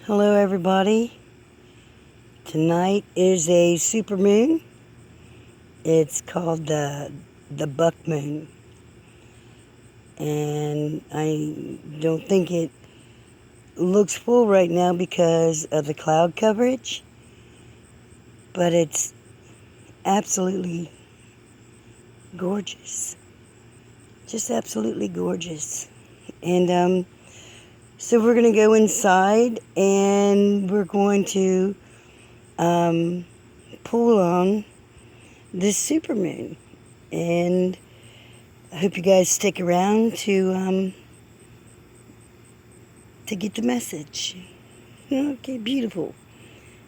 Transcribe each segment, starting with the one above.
Hello everybody. Tonight is a super moon. It's called the buck moon. And I don't think it looks full right now because of the cloud coverage. But it's absolutely gorgeous. Just absolutely gorgeous. And so we're going to go inside and we're going to pull on this supermoon. And I hope you guys stick around to get the message. Okay, beautiful.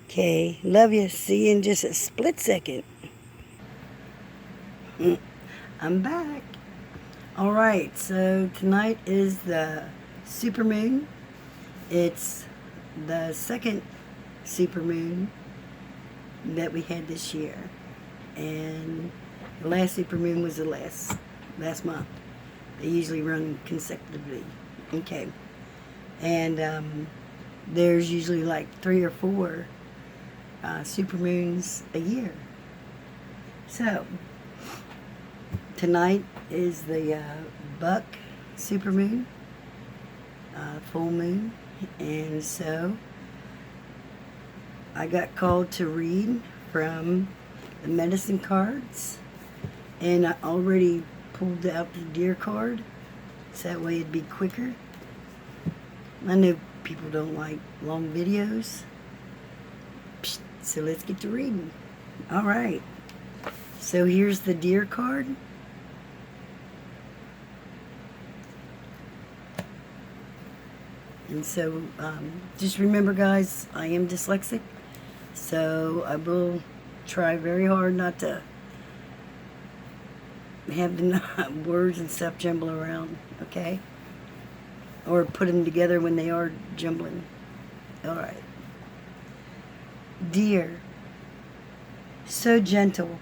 Okay, love you. See you in just a split second. I'm back. All right, so tonight is the supermoon. It's the second supermoon that we had this year, and the last supermoon was the last month. They usually run consecutively. Okay, and there's usually like 3 or 4 supermoons a year. So tonight is the buck supermoon, full moon, and so I got called to read from the medicine cards, and I already pulled out the deer card, so that way it'd be quicker. I know people don't like long videos, so let's get to reading. All right, so here's the deer card. And so just remember, guys, I am dyslexic, so I will try very hard not to have the words and stuff jumble around, okay? Or put them together when they are jumbling. All right. Dear, so gentle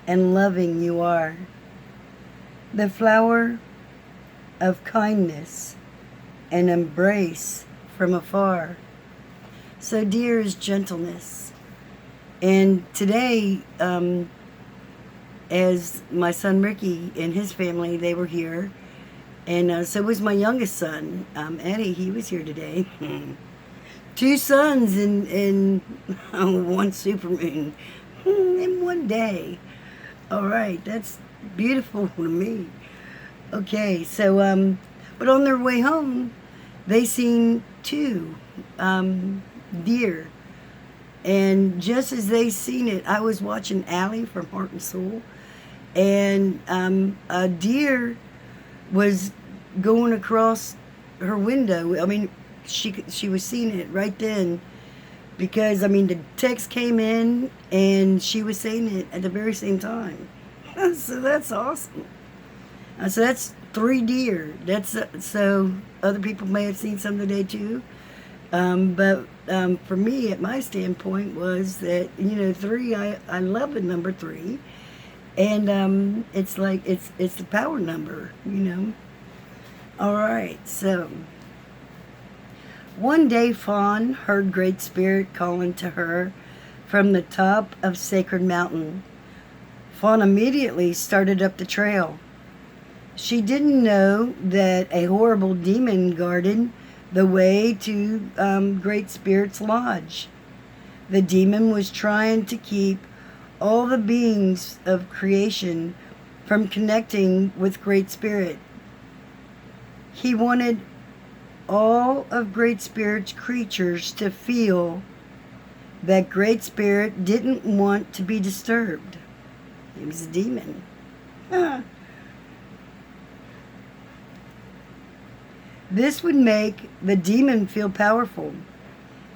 and loving you are, the flower of kindness and embrace from afar. So dear is gentleness. And today, as my son Ricky and his family, they were here. And so was my youngest son, Eddie. He was here today. 2 sons in one supermoon in one day. All right, that's beautiful to me. Okay, so but on their way home, they seen 2 deer. And just as they seen it, I was watching Allie from Heart and Soul, and a deer was going across her window. I mean, she was seeing it right then, because I mean the text came in and she was saying it at the very same time. So that's awesome. So that's 3 deer. That's so other people may have seen some today too. But for me, at my standpoint, was that 3. I love the number 3, and it's like it's the power number. All right, so one day Fawn heard Great Spirit calling to her from the top of Sacred Mountain. Fawn immediately started up the trail. She didn't know that a horrible demon guarded the way to Great Spirit's lodge. The demon was trying to keep all the beings of creation from connecting with Great Spirit. He wanted all of Great Spirit's creatures to feel that Great Spirit didn't want to be disturbed. He was a demon. This would make the demon feel powerful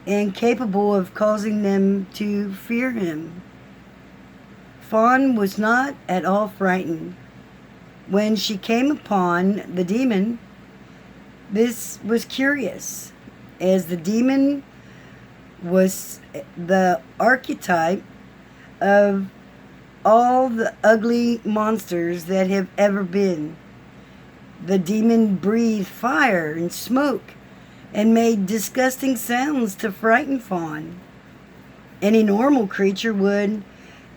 and capable of causing them to fear him. Fawn was not at all frightened. When she came upon the demon, this was curious, as the demon was the archetype of all the ugly monsters that have ever been. The demon breathed fire and smoke and made disgusting sounds to frighten Fawn. Any normal creature would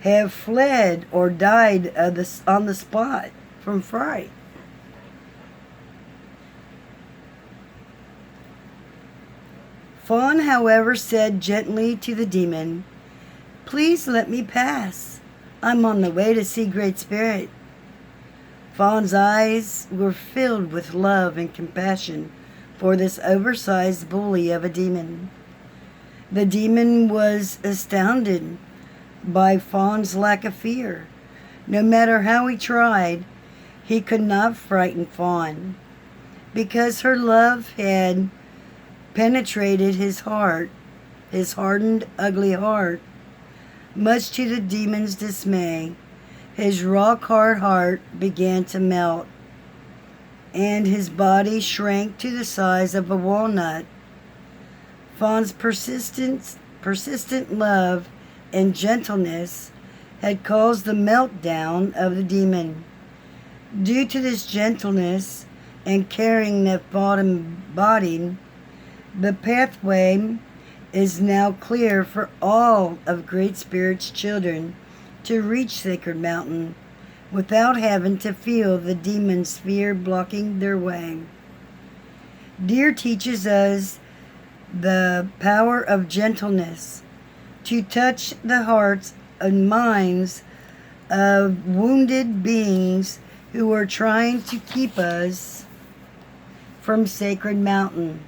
have fled or died on the spot from fright. Fawn, however, said gently to the demon, "Please let me pass. I'm on the way to see Great Spirit." Fawn's eyes were filled with love and compassion for this oversized bully of a demon. The demon was astounded by Fawn's lack of fear. No matter how he tried, he could not frighten Fawn, because her love had penetrated his heart, his hardened, ugly heart. Much to the demon's dismay, his rock-hard heart began to melt, and his body shrank to the size of a walnut. Fawn's persistent love and gentleness had caused the meltdown of the demon. Due to this gentleness and caring that Fawn embodied, the pathway is now clear for all of Great Spirit's children to reach Sacred Mountain without having to feel the demon's fear blocking their way. Deer teaches us the power of gentleness to touch the hearts and minds of wounded beings who are trying to keep us from Sacred Mountain.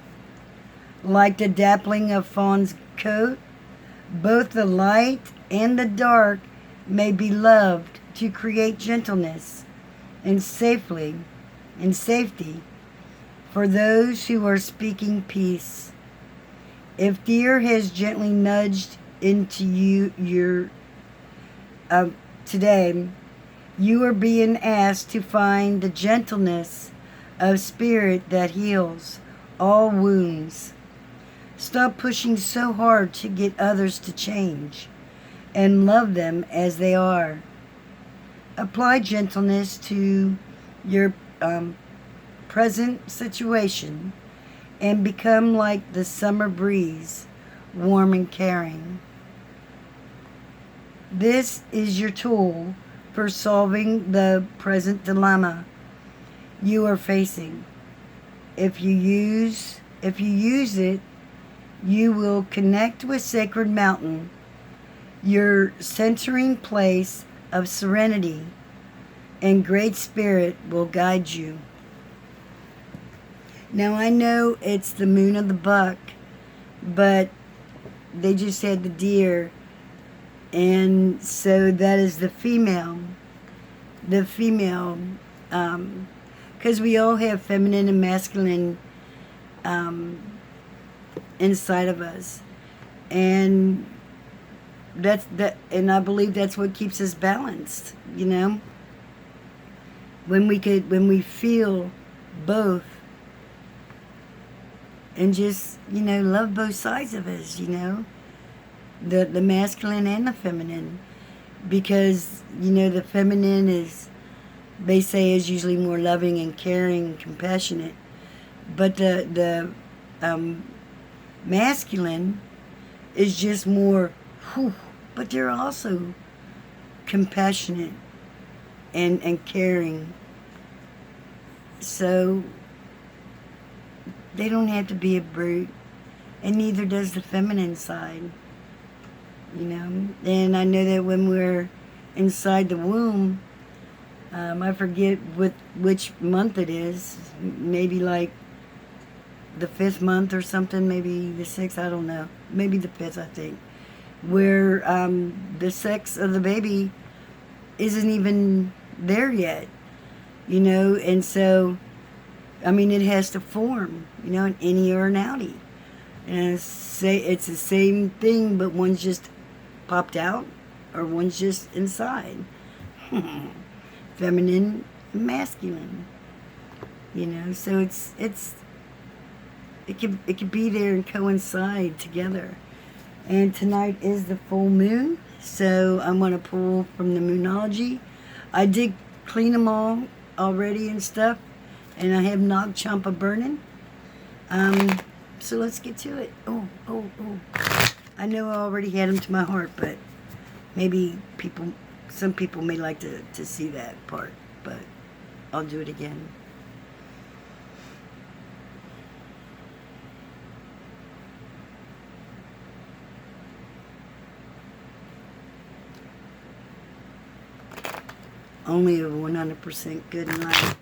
Like the dappling of Fawn's coat, both the light and the dark may be loved to create gentleness and safety for those who are speaking peace. If Deer has gently nudged into you today, you are being asked to find the gentleness of spirit that heals all wounds. Stop pushing so hard to get others to change and love them as they are. Apply gentleness to your present situation and become like the summer breeze, warm and caring. This is your tool for solving the present dilemma you are facing. If you use it, you will connect with Sacred Mountain, your centering place of serenity, and Great Spirit will guide you. Now I know it's the moon of the buck, but they just had the deer, and so that is the female, because we all have feminine and masculine inside of us, and and I believe that's what keeps us balanced. When we feel both, and just love both sides of us, the masculine and the feminine, because the feminine they say is usually more loving and caring and compassionate, but the masculine is just more but they're also compassionate and caring. So they don't have to be a brute, and neither does the feminine side. And I know that when we're inside the womb, I forget which month it is, maybe like the 5th month or something, maybe the 6th, I don't know, maybe the 5th, I think, where the sex of the baby isn't even there yet, and so, it has to form, an innie or an outie, and it's the same thing, but one's just popped out, or one's just inside. Feminine, masculine, so it could be there and coincide together. And tonight is the full moon, so I'm going to pull from the Moonology. I did clean them all already and stuff, and I have Nag Champa burning. So let's get to it. Oh, oh, oh. I know I already had them to my heart, but maybe some people may like to see that part, but I'll do it again. Only a 100% good night.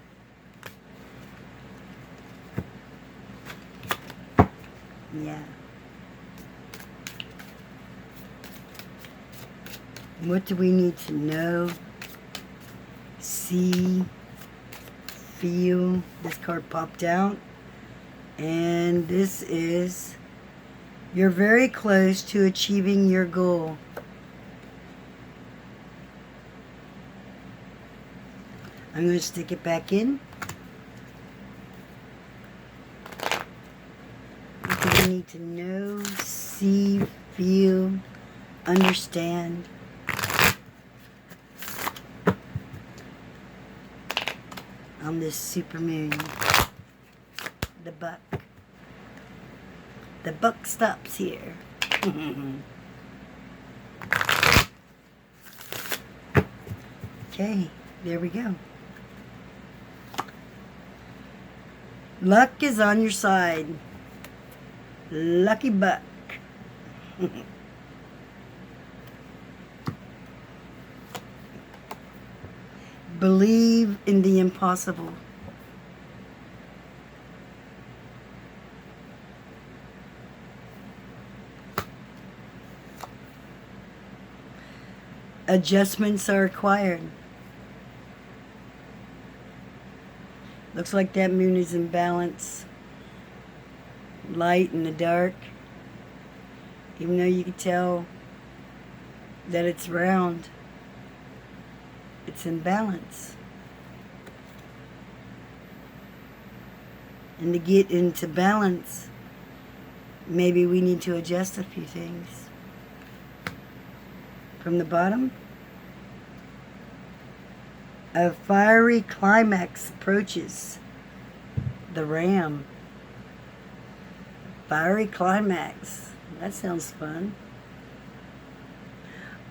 Yeah. What do we need to know, see, feel? This card popped out. And this is, you're very close to achieving your goal. I'm going to stick it back in. What do we need to know, see, feel, understand? On this super moon. The buck. The buck stops here. Okay, there we go. Luck is on your side. Lucky buck. Believe in the impossible. Adjustments are required. Looks like that moon is in balance. Light in the dark. Even though you can tell that it's round, it's in balance. And to get into balance, maybe we need to adjust a few things. From the bottom, a fiery climax approaches. The Ram. Fiery climax. That sounds fun.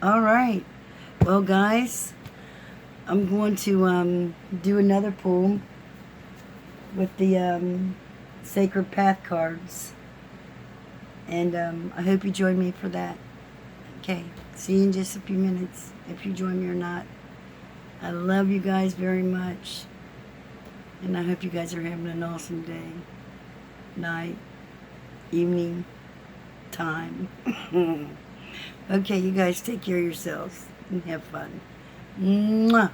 Alright. Well, guys, I'm going to do another pull with the Sacred Path cards. And I hope you join me for that. Okay. See you in just a few minutes, if you join me or not. I love you guys very much. And I hope you guys are having an awesome day, night, evening, time. Okay, you guys take care of yourselves and have fun. Mwah.